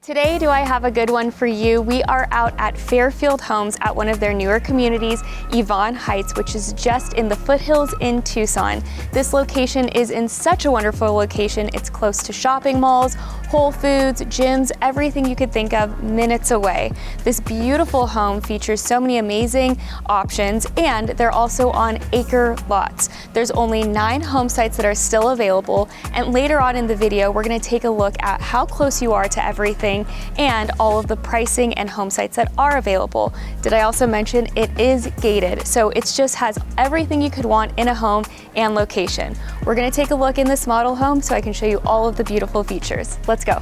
Today, do I have a good one for you? We are out at Fairfield Homes at one of their newer communities, Yvon Heights, which is just in the foothills in Tucson. This location is in such a wonderful location. It's close to shopping malls, Whole Foods, gyms, everything you could think of minutes away. This beautiful home features so many amazing options, and they're also on acre lots. There's only 9 home sites that are still available, and later on in the video, we're gonna take a look at how close you are to everything and all of the pricing and home sites that are available. Did I also mention it is gated, so it just has everything you could want in a home and location. We're gonna take a look in this model home so I can show you all of the beautiful features. Let's go.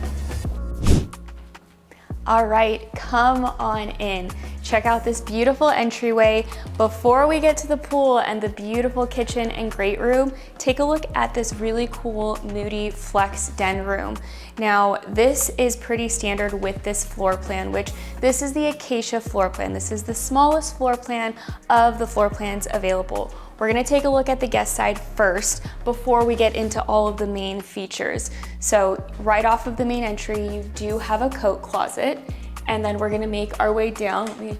All right, come on in. Check out this beautiful entryway. Before we get to the pool and the beautiful kitchen and great room, take a look at this really cool Moody Flex Den room. Now, this is pretty standard with this floor plan, which this is the Acacia floor plan. This is the smallest floor plan of the floor plans available. We're gonna take a look at the guest side first before we get into all of the main features. So right off of the main entry, you do have a coat closet, and then we're gonna make our way down. Let me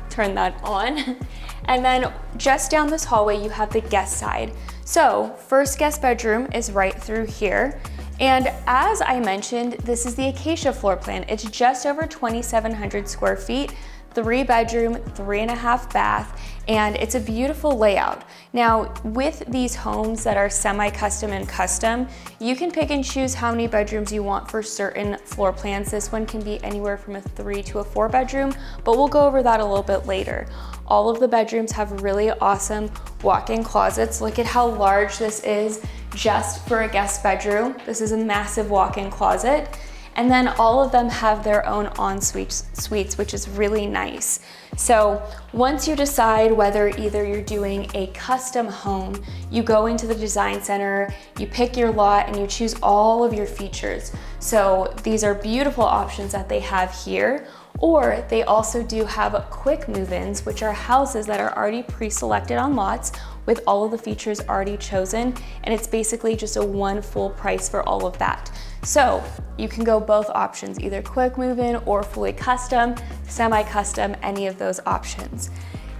turn that on. And then just down this hallway, you have the guest side. So first guest bedroom is right through here. And as I mentioned, this is the Acacia floor plan. It's just over 2,700 square feet, 3 bedroom, 3.5 bath, and it's a beautiful layout. Now, with these homes that are semi-custom and custom, you can pick and choose how many bedrooms you want for certain floor plans. This one can be anywhere from a 3 to a 4 bedroom, but we'll go over that a little bit later. All of the bedrooms have really awesome walk-in closets. Look at how large this is just for a guest bedroom. This is a massive walk-in closet. And then all of them have their own ensuite suites, which is really nice. So once you decide whether either you're doing a custom home, you go into the design center, you pick your lot, and you choose all of your features. So these are beautiful options that they have here. Or they also do have quick move-ins, which are houses that are already pre-selected on lots with all of the features already chosen, and it's basically just a one full price for all of that. So you can go both options, either quick move-in or fully custom, semi-custom, any of those options.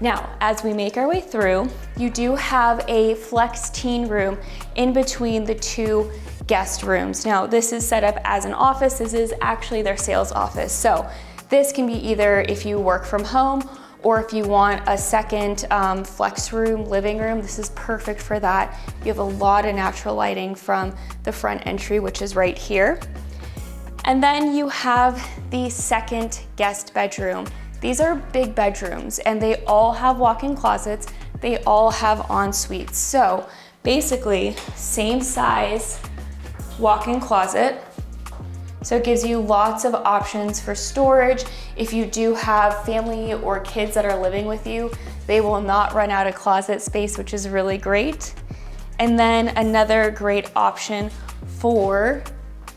Now, as we make our way through, you do have a flex teen room in between the 2 guest rooms. Now, this is set up as an office. This is actually their sales office. So this can be either if you work from home or if you want a second flex room, living room, this is perfect for that. You have a lot of natural lighting from the front entry, which is right here. And then you have the second guest bedroom. These are big bedrooms and they all have walk-in closets. They all have en-suites. So basically, same size walk-in closet. So it gives you lots of options for storage. If you do have family or kids that are living with you, they will not run out of closet space, which is really great. And then another great option for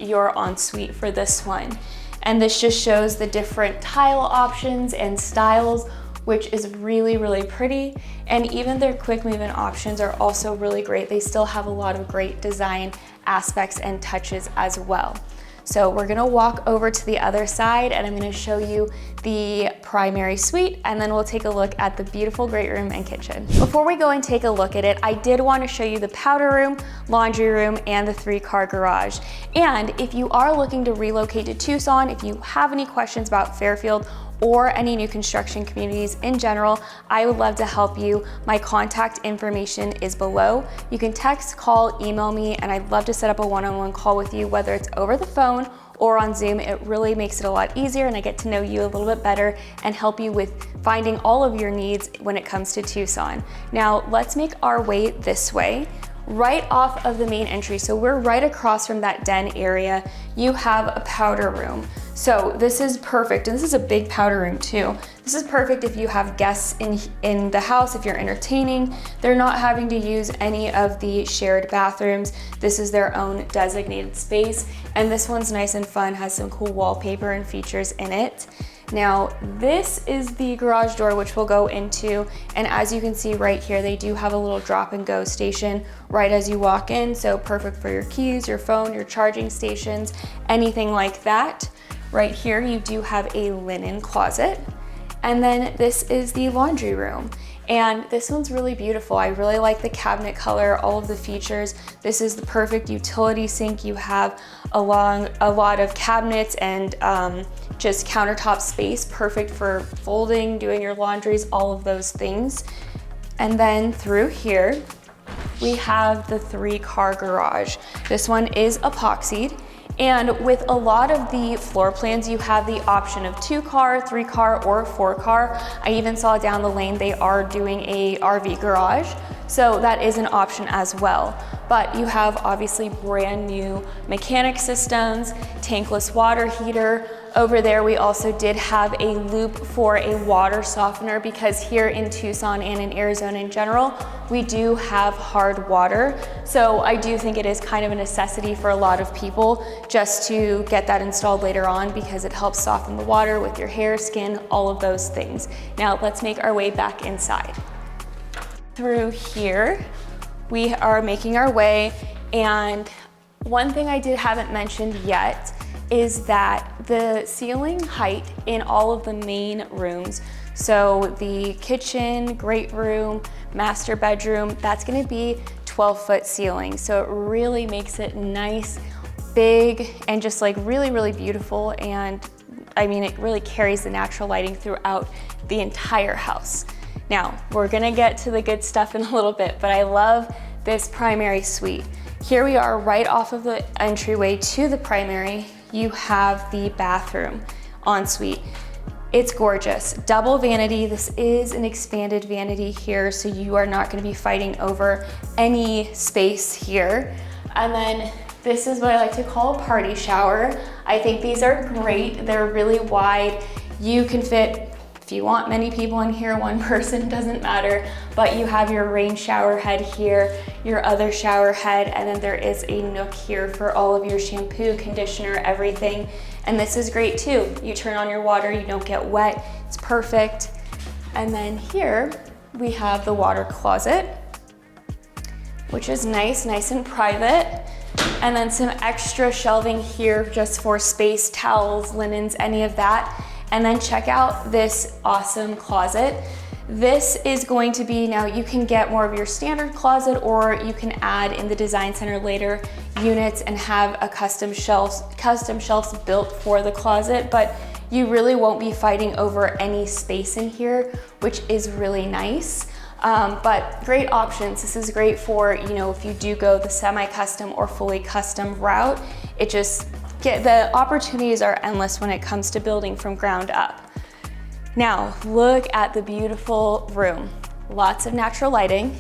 your ensuite for this one. And this just shows the different tile options and styles, which is really, really pretty. And even their quick move-in options are also really great. They still have a lot of great design aspects and touches as well. So we're gonna walk over to the other side and I'm gonna show you the primary suite, and then we'll take a look at the beautiful great room and kitchen. Before we go and take a look at it, I did wanna show you the powder room, laundry room, and the 3-car garage. And if you are looking to relocate to Tucson, if you have any questions about Fairfield or any new construction communities in general, I would love to help you. My contact information is below. You can text, call, email me, and I'd love to set up a one-on-one call with you, whether it's over the phone or on Zoom. It really makes it a lot easier, and I get to know you a little bit better and help you with finding all of your needs when it comes to Tucson. Now, let's make our way this way. Right off of the main entry, so we're right across from that den area, you have a powder room. So this is perfect, and this is a big powder room too. This is perfect if you have guests in the house, if you're entertaining. They're not having to use any of the shared bathrooms. This is their own designated space, and this one's nice and fun, has some cool wallpaper and features in it. Now, this is the garage door, which we'll go into, and as you can see right here, they do have a little drop and go station right as you walk in, so perfect for your keys, your phone, your charging stations, anything like that. Right here, you do have a linen closet. And then this is the laundry room. And this one's really beautiful. I really like the cabinet color, all of the features. This is the perfect utility sink. You have a lot of cabinets and just countertop space, perfect for folding, doing your laundries, all of those things. And then through here, we have the 3-car garage. This one is epoxied. And with a lot of the floor plans, you have the option of 2-car, 3-car, or 4-car. I even saw down the lane they are doing a RV garage, so that is an option as well. But you have obviously brand new mechanic systems, tankless water heater. Over there, we also did have a loop for a water softener because here in Tucson and in Arizona in general, we do have hard water. So I do think it is kind of a necessity for a lot of people just to get that installed later on because it helps soften the water with your hair, skin, all of those things. Now let's make our way back inside. Through here, we are making our way, and one thing I haven't mentioned yet is that the ceiling height in all of the main rooms, so the kitchen, great room, master bedroom, that's gonna be 12-foot ceiling. So it really makes it nice, big, and just like really, really beautiful. And I mean, it really carries the natural lighting throughout the entire house. Now, we're gonna get to the good stuff in a little bit, but I love this primary suite. Here we are right off of the entryway to the primary. You have the bathroom ensuite. It's gorgeous. Double vanity. This is an expanded vanity here, so you are not going to be fighting over any space here. And then this is what I like to call a party shower. I think these are great. They're really wide. You can fit, if you want many people in here, one person, doesn't matter, but you have your rain shower head here, your other shower head, and then there is a nook here for all of your shampoo, conditioner, everything. And this is great too. You turn on your water, you don't get wet, it's perfect. And then here we have the water closet, which is nice and private. And then some extra shelving here just for space, towels, linens, any of that. And then check out this awesome closet. This is going to be, now you can get more of your standard closet, or you can add in the design center later units and have a custom shelves built for the closet, but you really won't be fighting over any space in here, which is really nice. But great options. This is great for, you know, if you do go the semi-custom or fully custom route, the opportunities are endless when it comes to building from ground up. Now, look at the beautiful room. Lots of natural lighting,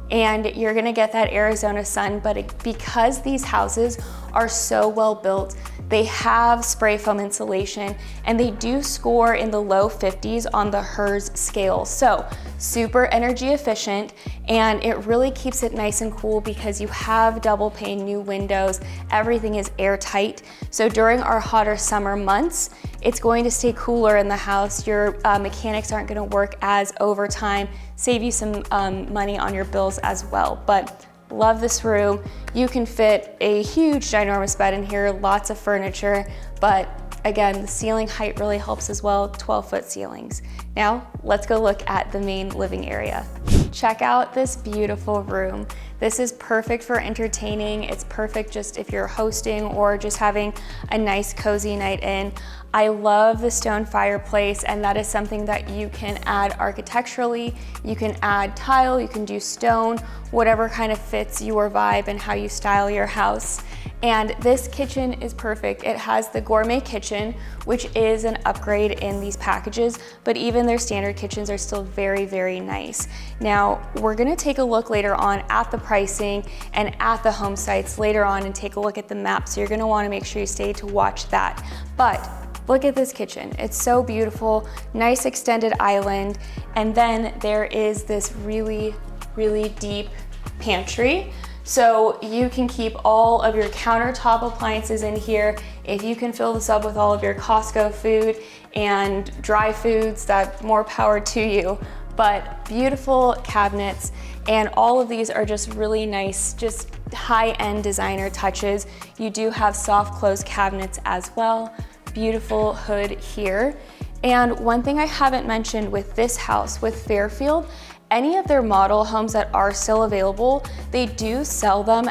and you're gonna get that Arizona sun, but because these houses are so well built, they have spray foam insulation, and they do score in the low 50s on the HERS scale. So super energy efficient, and it really keeps it nice and cool because you have double pane new windows. Everything is airtight. So during our hotter summer months, it's going to stay cooler in the house. Your mechanics aren't gonna work as overtime, save you some money on your bills as well. But love this room. You can fit a huge, ginormous bed in here, lots of furniture, but again, the ceiling height really helps as well, 12-foot ceilings. Now, let's go look at the main living area. Check out this beautiful room. This is perfect for entertaining. It's perfect just if you're hosting or just having a nice cozy night in. I love the stone fireplace, and that is something that you can add architecturally. You can add tile, you can do stone, whatever kind of fits your vibe and how you style your house. And this kitchen is perfect. It has the gourmet kitchen, which is an upgrade in these packages, but even their standard kitchens are still very, very nice. Now, we're gonna take a look later on at the pricing and at the home sites later on and take a look at the map, so you're gonna wanna make sure you stay to watch that. But look at this kitchen. It's so beautiful, nice extended island, and then there is this really, really deep pantry. So you can keep all of your countertop appliances in here. If you can fill this up with all of your Costco food and dry foods, that more power to you. But beautiful cabinets, and all of these are just really nice, just high-end designer touches. You do have soft close cabinets as well. beautiful hood here. And one thing I haven't mentioned with this house, with Fairfield, any of their model homes that are still available, they do sell them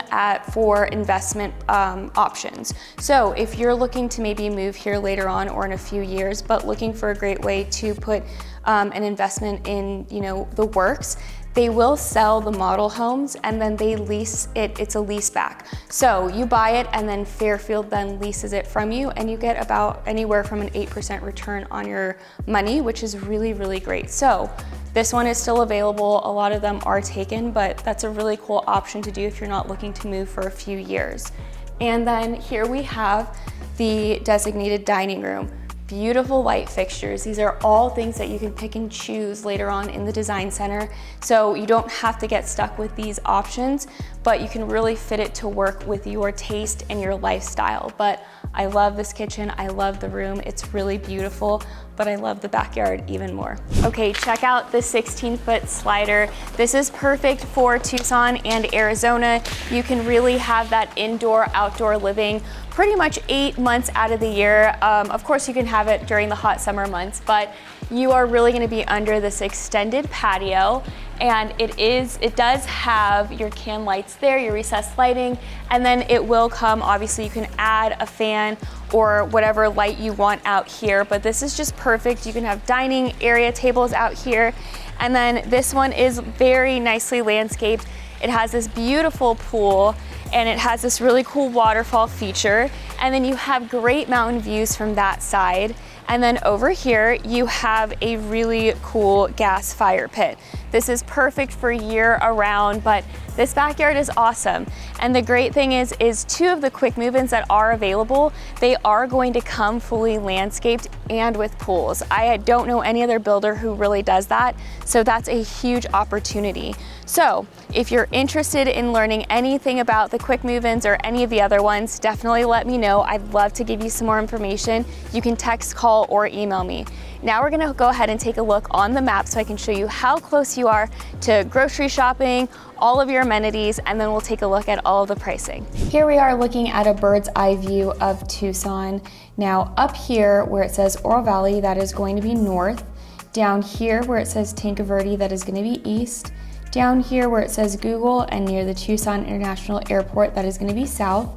for investment options. So if you're looking to maybe move here later on or in a few years, but looking for a great way to put an investment in, the works, they will sell the model homes and then they lease it. It's a lease back. So you buy it and then Fairfield then leases it from you, and you get about anywhere from an 8% return on your money, which is really, really great. So this one is still available. A lot of them are taken, but that's a really cool option to do if you're not looking to move for a few years. And then here we have the designated dining room. Beautiful light fixtures. These are all things that you can pick and choose later on in the design center. So you don't have to get stuck with these options, but you can really fit it to work with your taste and your lifestyle. But I love this kitchen. I love the room. It's really beautiful, but I love the backyard even more. Okay, check out the 16-foot slider. This is perfect for Tucson and Arizona. You can really have that indoor, outdoor living pretty much 8 months out of the year. Of course, you can have it during the hot summer months, but you are really gonna be under this extended patio, and it does have your can lights there, your recessed lighting, and then it will come, obviously you can add a fan or whatever light you want out here, but this is just perfect. You can have dining area tables out here, and then this one is very nicely landscaped. It has this beautiful pool, and it has this really cool waterfall feature, and then you have great mountain views from that side. And then over here, you have a really cool gas fire pit. This is perfect for year around, but this backyard is awesome. And the great thing is 2 of the quick move-ins that are available, they are going to come fully landscaped and with pools. I don't know any other builder who really does that, so that's a huge opportunity. So if you're interested in learning anything about the quick move-ins or any of the other ones, definitely let me know. I'd love to give you some more information. You can text, call, or email me. Now we're gonna go ahead and take a look on the map so I can show you how close you are to grocery shopping, all of your amenities, and then we'll take a look at all of the pricing. Here we are looking at a bird's eye view of Tucson. Now up here where it says Oro Valley, that is going to be north. Down here where it says Tinka Verde, that is gonna be east. Down here where it says Google and near the Tucson International Airport, that is gonna be south.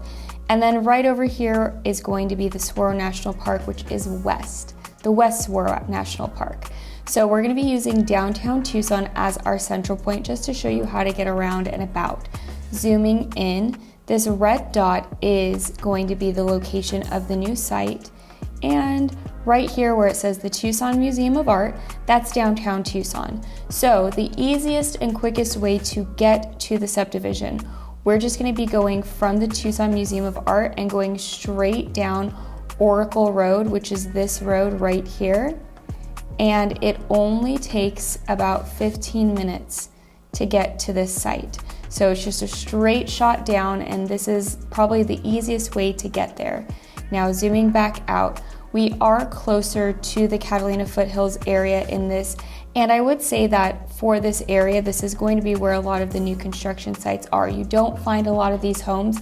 And then right over here is going to be the Saguaro National Park, which is west, the West Saguaro National Park. So we're gonna be using downtown Tucson as our central point just to show you how to get around and about. Zooming in, this red dot is going to be the location of the new site. And right here where it says the Tucson Museum of Art, that's downtown Tucson. So the easiest and quickest way to get to the subdivision, we're just gonna be going from the Tucson Museum of Art and going straight down Oracle Road, which is this road right here. And it only takes about 15 minutes to get to this site. So it's just a straight shot down, and this is probably the easiest way to get there. Now zooming back out, we are closer to the Catalina Foothills area in this, and I would say that for this area, this is going to be where a lot of the new construction sites are. You don't find a lot of these homes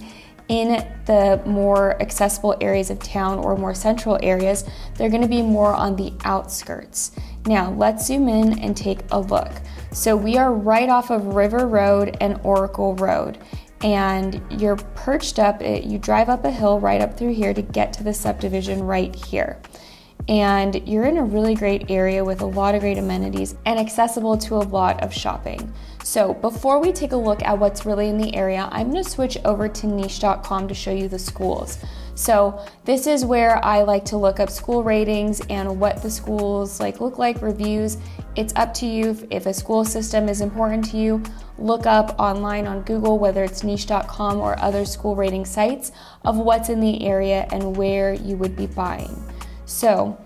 in the more accessible areas of town or more central areas. They're going to be more on the outskirts. Now let's zoom in and take a look. So we are right off of River Road and Oracle Road, and you're perched up, you drive up a hill right up through here to get to the subdivision right here. And you're in a really great area with a lot of great amenities and accessible to a lot of shopping. So before we take a look at what's really in the area, I'm going to switch over to niche.com to show you the schools. So this is where I like to look up school ratings and what the schools look like, reviews. It's up to you. If a school system is important to you, look up online on Google, whether it's niche.com or other school rating sites, of what's in the area and where you would be buying. So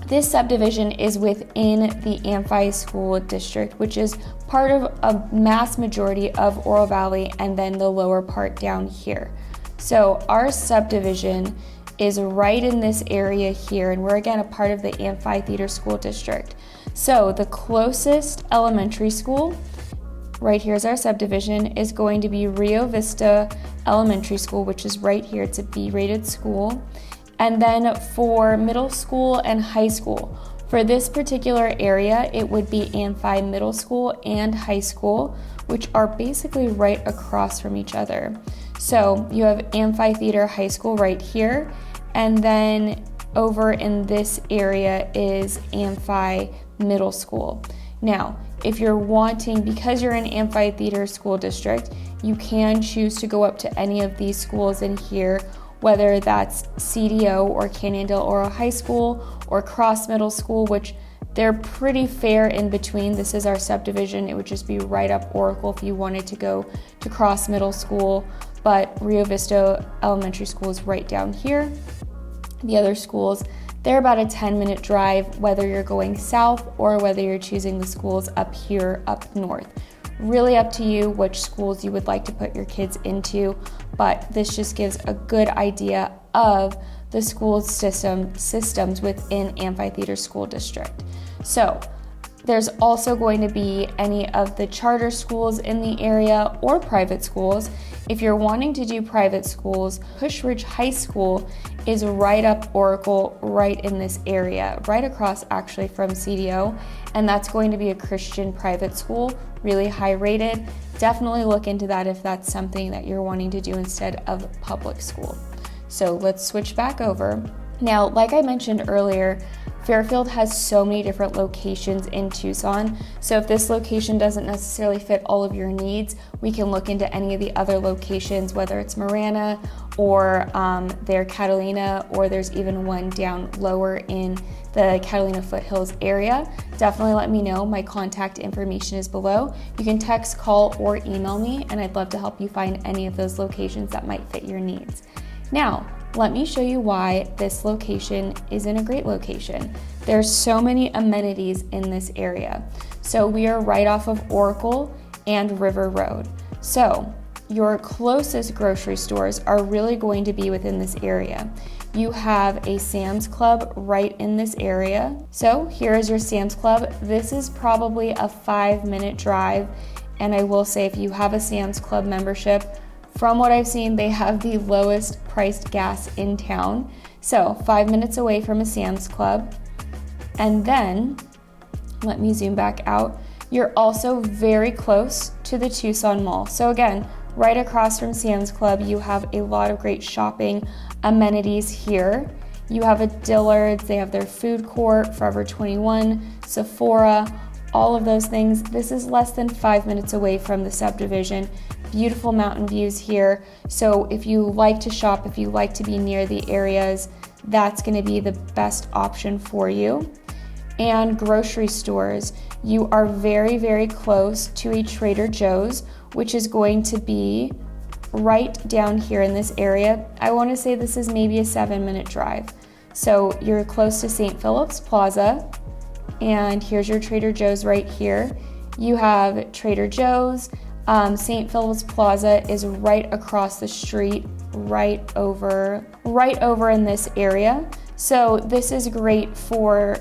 this subdivision is within the Amphi School District, which is part of a mass majority of Oro Valley and then the lower part down here. So our subdivision is right in this area here, and we're again a part of the Amphitheater School District. So the closest elementary school, right here is our subdivision, is going to be Rio Vista Elementary School, which is right here. It's a B-rated school. And then for middle school and high school, for this particular area, it would be Amphi Middle School and High School, which are basically right across from each other. So you have Amphitheater High School right here, and then over in this area is Amphi Middle School. Now, if you're wanting, because you're in Amphitheater School District, you can choose to go up to any of these schools in here, whether that's CDO or Canyondale Oral High School or Cross Middle School, which they're pretty fair in between. This is our subdivision. It would just be right up Oracle if you wanted to go to Cross Middle School, but Rio Vista Elementary School is right down here. The other schools, they're about a 10-minute drive, whether you're going south or whether you're choosing the schools up here, up north. Really up to you which schools you would like to put your kids into, but this just gives a good idea of the school systems within Amphitheater School District. So there's also going to be any of the charter schools in the area or private schools. If you're wanting to do private schools, Push Ridge High School is right up Oracle, right in this area, right across actually from CDO, and that's going to be a Christian private school, really high rated. Definitely look into that if that's something that you're wanting to do instead of public school. So let's switch back over. Now, like I mentioned earlier, Fairfield has so many different locations in Tucson, so if this location doesn't necessarily fit all of your needs, we can look into any of the other locations, whether it's Marana or their Catalina, or there's even one down lower in the Catalina Foothills area. Definitely let me know. My contact information is below. You can text, call, or email me, and I'd love to help you find any of those locations that might fit your needs. Now, let me show you why this location isn't a great location. There's so many amenities in this area. So we are right off of Oracle and River Road. So your closest grocery stores are really going to be within this area. You have a Sam's Club right in this area. So here is your Sam's Club. This is probably a 5-minute drive. And I will say, if you have a Sam's Club membership, from what I've seen, they have the lowest priced gas in town. So 5 minutes away from a Sam's Club. And then, let me zoom back out. You're also very close to the Tucson Mall. So again, right across from Sam's Club, you have a lot of great shopping amenities here. You have a Dillard's, they have their food court, Forever 21, Sephora, all of those things. This is less than 5 minutes away from the subdivision. Beautiful mountain views here. So if you like to shop, if you like to be near the areas, that's going to be the best option for you. And grocery stores, you are very, very close to a Trader Joe's, which is going to be right down here in this area. I want to say this is maybe a 7-minute drive. So you're close to St. Philip's Plaza, and here's your Trader Joe's right here. You have Trader Joe's. St. Philip's Plaza is right across the street, right over in this area. So this is great for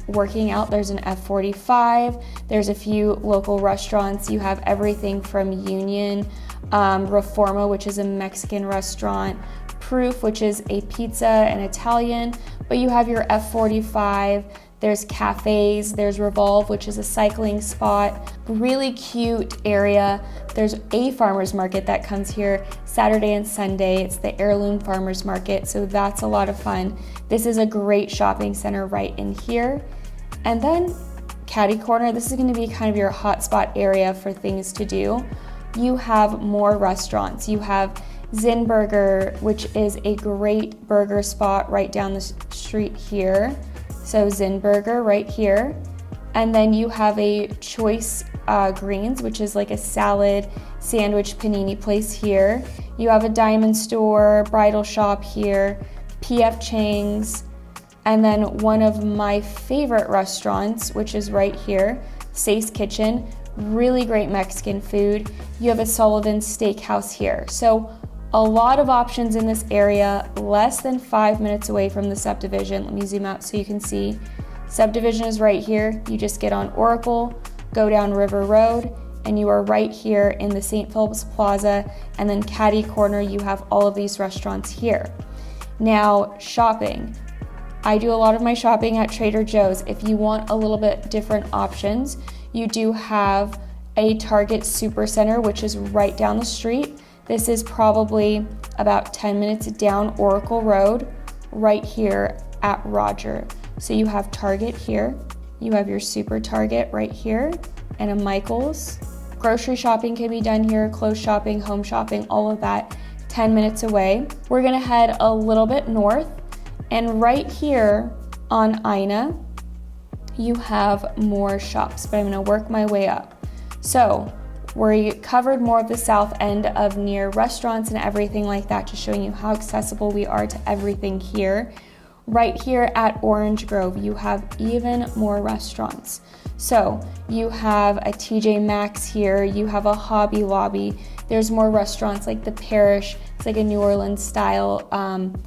working out. There's an F45. There's a few local restaurants. You have everything from Union, Reforma, which is a Mexican restaurant, Proof, which is a pizza and Italian, but you have your F45. There's cafes, there's Revolve, which is a cycling spot, really cute area. There's a farmer's market that comes here Saturday and Sunday. It's the Heirloom Farmer's Market, so that's a lot of fun. This is a great shopping center right in here. And then Caddy Corner, this is gonna be kind of your hotspot area for things to do. You have more restaurants. You have Zinn Burger, which is a great burger spot right down the street here. So Zinn Burger right here. And then you have a Choice Greens, which is like a salad sandwich panini place here. You have a Diamond Store, bridal shop here, PF Chang's, and then one of my favorite restaurants, which is right here, Say's Kitchen. Really great Mexican food. You have a Sullivan's Steakhouse here. So a lot of options in this area, less than 5 minutes away from the subdivision. Let me zoom out so you can see. Subdivision is right here. You just get on Oracle, go down River Road, and you are right here in the St. Philip's Plaza, and then Caddy Corner, you have all of these restaurants here. Now, shopping. I do a lot of my shopping at Trader Joe's. If you want a little bit different options, you do have a Target Supercenter, which is right down the street. This is probably about 10 minutes down Oracle Road, right here at Roger. So you have Target here, you have your Super Target right here, and a Michael's. Grocery shopping can be done here, clothes shopping, home shopping, all of that, 10 minutes away. We're gonna head a little bit north, and right here on Ina, you have more shops, but I'm gonna work my way up. So we covered more of the south end of near restaurants and everything like that, just showing you how accessible we are to everything here. Right here at Orange Grove, you have even more restaurants. So you have a TJ Maxx here, you have a Hobby Lobby, there's more restaurants like the Parish, it's like a New Orleans style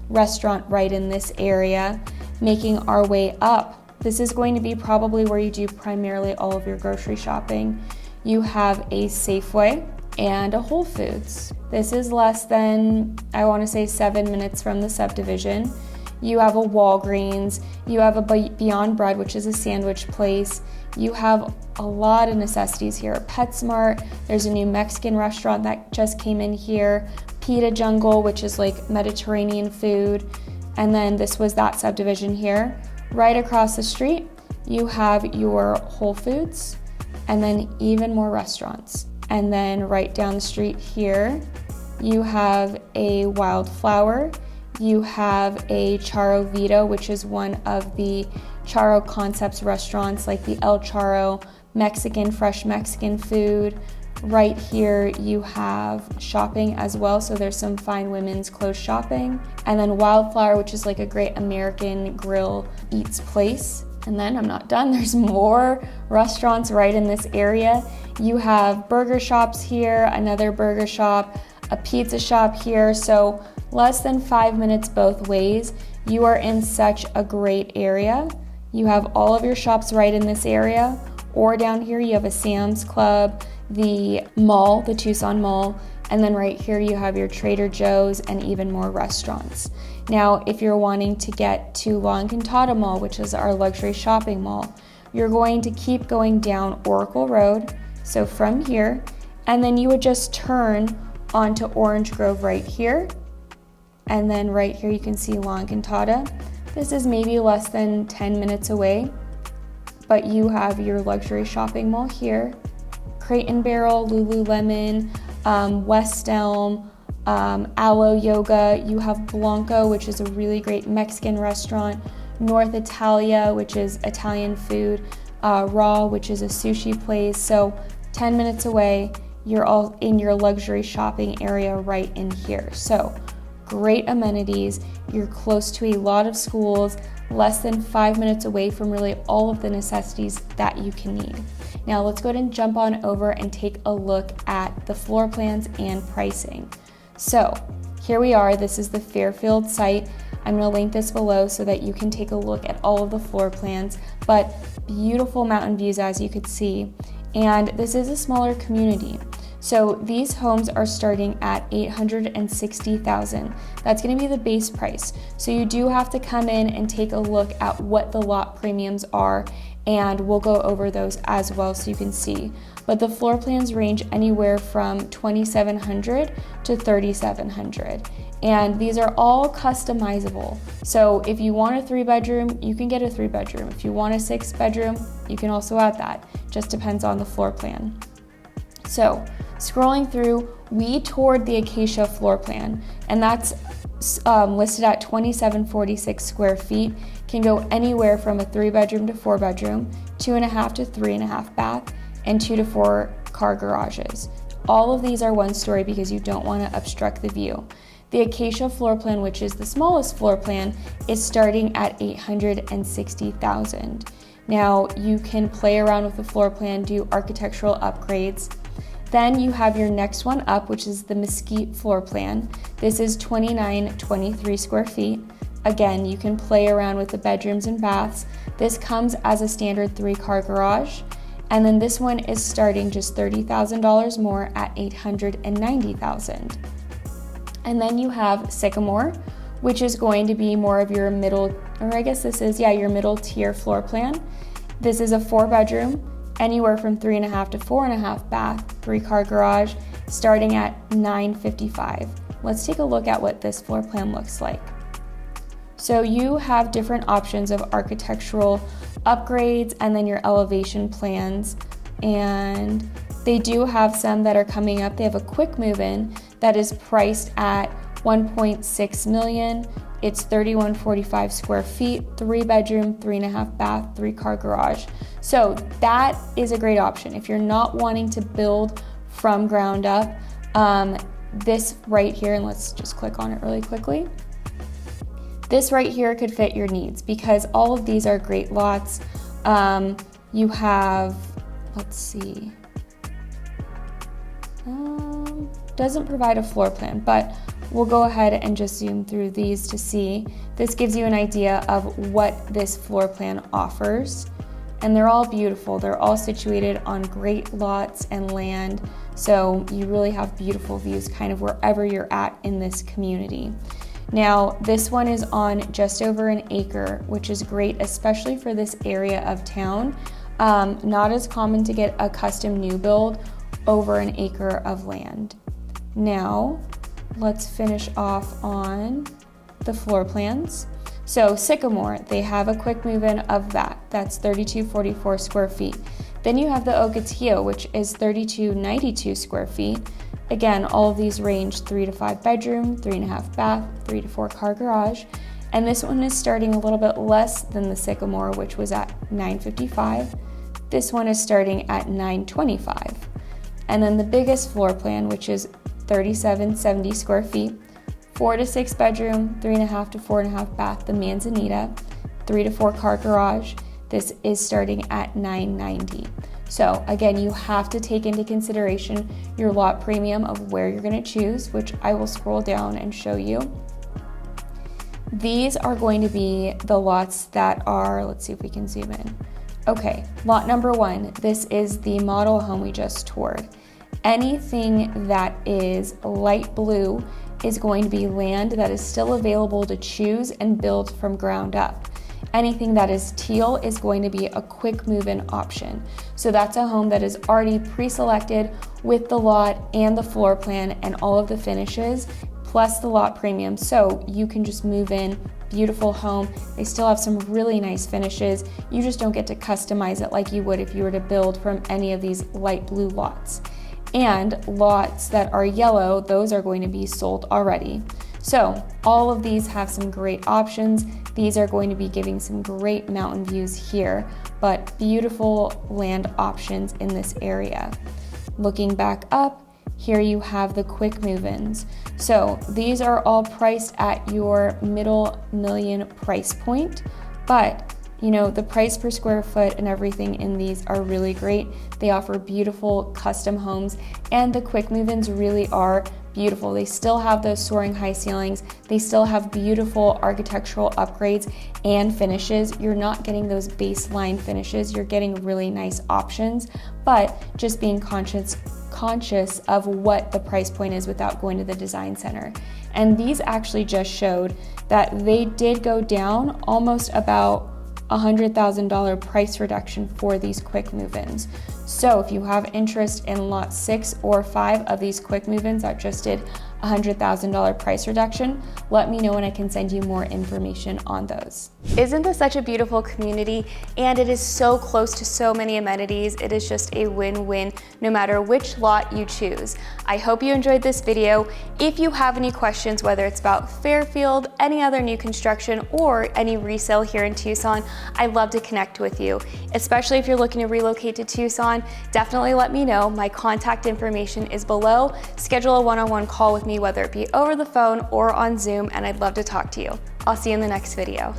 restaurant right in this area. Making our way up, this is going to be probably where you do primarily all of your grocery shopping. You have a Safeway and a Whole Foods. This is less than, I want to say, 7 minutes from the subdivision. You have a Walgreens, you have a Beyond Bread, which is a sandwich place. You have a lot of necessities here. PetSmart, there's a new Mexican restaurant that just came in here. Pita Jungle, which is like Mediterranean food. And then this was that subdivision here. Right across the street, you have your Whole Foods, and then even more restaurants. And then right down the street here, you have a Wildflower. You have a Charo Vito, which is one of the Charo Concepts restaurants, like the El Charo, Mexican, fresh Mexican food. Right here you have shopping as well, so there's some fine women's clothes shopping. And then Wildflower, which is like a great American grill eats place. And then I'm not done, there's more restaurants right in this area. You have burger shops here, another burger shop, a pizza shop here, so less than 5 minutes both ways. You are in such a great area. You have all of your shops right in this area, or down here you have a Sam's Club, the mall, the Tucson Mall, and then right here you have your Trader Joe's and even more restaurants. Now, if you're wanting to get to La Encantada Mall, which is our luxury shopping mall, you're going to keep going down Oracle Road, so from here, and then you would just turn onto Orange Grove right here, and then right here you can see La Encantada. This is maybe less than 10 minutes away, but you have your luxury shopping mall here. Crate and Barrel, Lululemon, West Elm, Aloe Yoga. You have Blanco, which is a really great Mexican restaurant. North Italia, which is Italian food. Raw, which is a sushi place. So 10 minutes away, you're all in your luxury shopping area right in here. So great amenities. You're close to a lot of schools, less than 5 minutes away from really all of the necessities that you can need. Now let's go ahead and jump on over and take a look at the floor plans and pricing. So here we are, this is the Fairfield site. I'm gonna link this below so that you can take a look at all of the floor plans, but beautiful mountain views as you could see. And this is a smaller community. So these homes are starting at $860,000. That's gonna be the base price. So you do have to come in and take a look at what the lot premiums are, and we'll go over those as well so you can see. But the floor plans range anywhere from $2,700 to $3,700. And these are all customizable. So if you want a 3-bedroom, you can get a 3-bedroom. If you want a 6-bedroom, you can also add that. Just depends on the floor plan. So scrolling through, we toured the Acacia floor plan, and that's listed at 2,746 square feet. Can go anywhere from a 3-bedroom to 4-bedroom, 2.5 to 3.5 bath, and 2 to 4 car garages. All of these are 1-story because you don't want to obstruct the view. The Acacia floor plan, which is the smallest floor plan, is starting at $860,000. Now you can play around with the floor plan, do architectural upgrades. Then you have your next one up, which is the Mesquite floor plan. This is 2,923 square feet. Again, you can play around with the bedrooms and baths. This comes as a standard 3-car garage. And then this one is starting just $30,000 more at $890,000. And then you have Sycamore, which is going to be more of your middle, or I guess this is, yeah, your middle tier floor plan. This is a 4-bedroom, anywhere from 3.5 to 4.5 bath, 3-car garage, starting at $955. Let's take a look at what this floor plan looks like. So you have different options of architectural upgrades and then your elevation plans, and they do have some that are coming up. They have a quick move-in that is priced at $1.6 million. It's 3,145 square feet, 3-bedroom, 3.5 bath, 3-car garage. So that is a great option. If you're not wanting to build from ground up, this right here, and let's just click on it really quickly. This right here could fit your needs because all of these are great lots. You have, let's see, doesn't provide a floor plan, but we'll go ahead and just zoom through these to see. This gives you an idea of what this floor plan offers. And they're all beautiful. They're all situated on great lots and land. So you really have beautiful views kind of wherever you're at in this community. Now, this one is on just over an acre, which is great, especially for this area of town. Not as common to get a custom new build over an acre of land. Now, let's finish off on the floor plans. So Sycamore, they have a quick move-in of that. That's 3,244 square feet. Then you have the Ocotillo, which is 3,292 square feet. Again, all of these range 3 to 5 bedroom, 3.5 bath, 3 to 4 car garage. And this one is starting a little bit less than the Sycamore, which was at $955. This one is starting at $925. And then the biggest floor plan, which is 3,770 square feet, 4 to 6 bedroom, 3.5 to 4.5 bath, the Manzanita, 3 to 4 car garage. This is starting at $990. So again, you have to take into consideration your lot premium of where you're going to choose, which I will scroll down and show you. These are going to be the lots that are, let's see if we can zoom in. Okay, lot number 1, this is the model home we just toured. Anything that is light blue is going to be land that is still available to choose and build from ground up. Anything that is teal is going to be a quick move-in option. So that's a home that is already pre-selected with the lot and the floor plan and all of the finishes, plus the lot premium. So you can just move in, beautiful home. They still have some really nice finishes. You just don't get to customize it like you would if you were to build from any of these light blue lots. And lots that are yellow, those are going to be sold already. So all of these have some great options. These are going to be giving some great mountain views here, but beautiful land options in this area. Looking back up, here you have the quick move-ins. So these are all priced at your middle million price point, but you know, the price per square foot and everything in these are really great. They offer beautiful custom homes, and the quick move-ins really are beautiful. They still have those soaring high ceilings. They still have beautiful architectural upgrades and finishes. You're not getting those baseline finishes. You're getting really nice options, but just being conscious of what the price point is without going to the design center. And these actually just showed that they did go down almost about $100,000 price reduction for these quick move-ins. So if you have interest in lot 6 or 5 of these quick move-ins that just did $100,000 price reduction, let me know and I can send you more information on those. Isn't this such a beautiful community? And it is so close to so many amenities. It is just a win-win no matter which lot you choose. I hope you enjoyed this video. If you have any questions, whether it's about Fairfield, any other new construction, or any resale here in Tucson, I'd love to connect with you. Especially if you're looking to relocate to Tucson, definitely let me know. My contact information is below. Schedule a one-on-one call with me, whether it be over the phone or on Zoom, and I'd love to talk to you. I'll see you in the next video.